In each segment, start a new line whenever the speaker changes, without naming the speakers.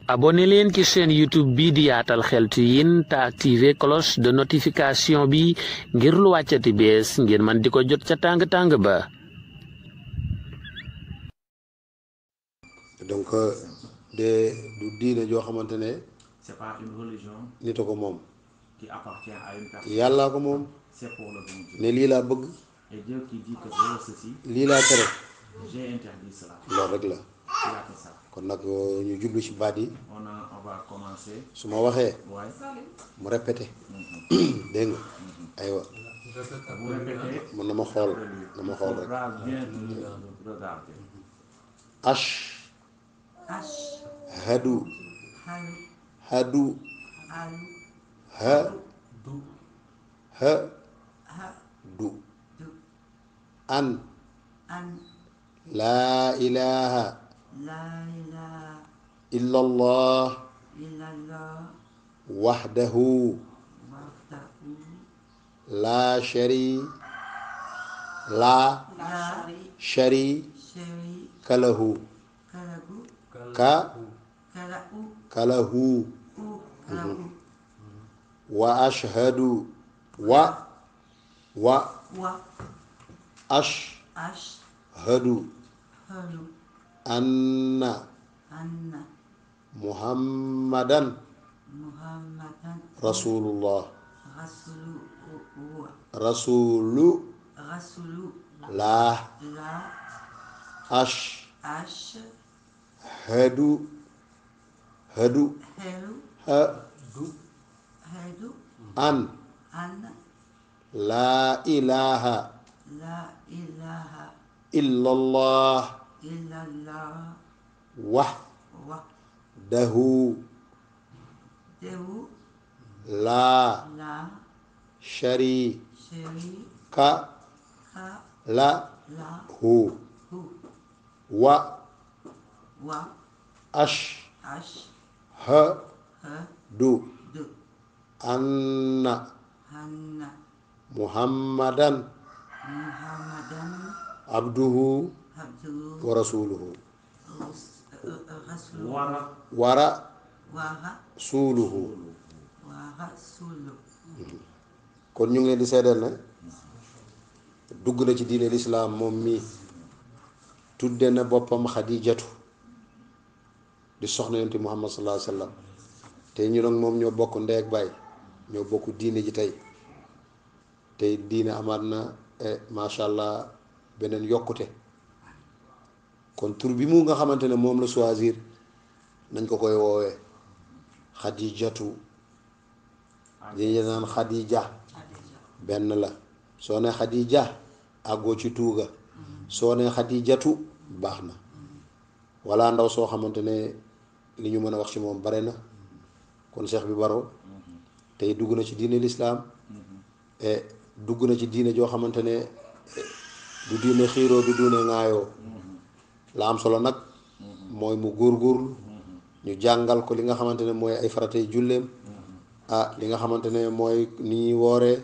abonné leen ci chaîne YouTube bi di Yaatal Xeltu Yin te activer cloche de notification bi ngir lu wàccati bees ngir man di ko jot ca tàng-tàng ba.
donc du diine joo xamante ne
c'est pas une religion
nit a ko moom
qui appartient à une personne.
yàllaa ko moom
C'est pour le bon Dieu.
ne lii laa bëgg
Et Dieu qui dit que fais ceci,
lii laa tere
j'ai interdit cela.
loolu rek la
Il a fait ça.
kon nag ñu jublu ci baat yi
On va commencer.
su ma waxee
Ouais.
mu répété dégg nga aywa
Vous répétez.
mën na ma xool na ma xool rek
Faudra bien regarder.
hadu hadu ha du an laa ilaha illa allah wahdahu la sharika lahu kalahu wa ashhadu ashhadu anna muhammadan rasulullah rasulullah ashhadu an la ilaha illallah wahdahu la sharika lahu wa ashhadu anna muhammadan abduhu wa rasuluhu wa rasuluhu kon ñu ngi leen di seedeel ne dugg na ci diine lislaam moom mii tudde na boppam xadijatu di soxna yonent muhammad sallallahu alayhi wa sallam te ñu nag moom ñoo bokk ndey ak baay ñoo bokk diine ji tey diine amaat na macha allah beneen yokkute kon tur bi mu nga xamante ne moom la choisir nañ ko koy woowee xadijatu dañu naan xadija benn la soo ne xadija àggoo ci tuuga soo ne xadijatu baax na walla ndaw soo xamante ne li ñu mën a wax ci moom bare na kon Cheikh bi Baro tey dugg na ci diine lislaam dugg na ci diine joo xamante ne du diine xiiroo du diine ŋaayoo la am solo nag mooy mu góorgóorlu ñu jàngal ko li nga xamante ne mooy ay faratay julleem li nga xamante ne mooy ni ñuy wooree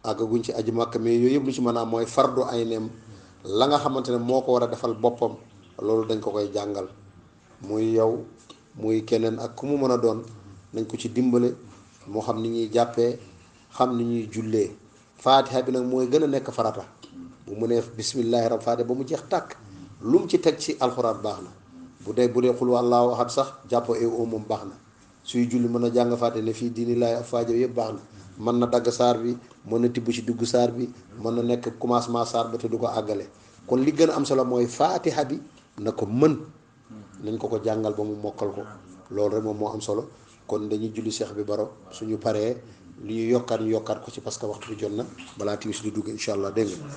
àggaguñ ci aji màkk mais yooyu yëpp lu ci mën a am mooy fardu ay neem la nga xamante ne moo ko war a defal boppam loolu dañ ko koy jàngal muy yow muy keneen ak ku mu mën a doon nañ ko ci dimbale moo xam ni ñuy jàppee xam ni ñuy jullee faatiha bi nag mooy gën a nekk farata bu mu nee bismillahi rahmaani faatiha ba mu jeex tàkk lu mu ci teg ci alxuraan baax na bu dee xul wallaahu ahad sax jàppoo ew moom baax na suy julli mën na jàng faatiha ne fii diini laay af faajo yëpp baax na mën na dagg saar bi mën na tibb ci dugg saar bi mën na nekk commencement saar ba te du ko àggale kon li gën a am solo mooy faatiha bi na ko mën nañ ko jàngal ba mu mokkal ko loolu rek moom moo am solo kon dañuy julli Cheikh bi Baro suñu paree li ñu yokkaat ko ci parce que waxtu bi jot na balaa timis di dugg incha allah dégg nga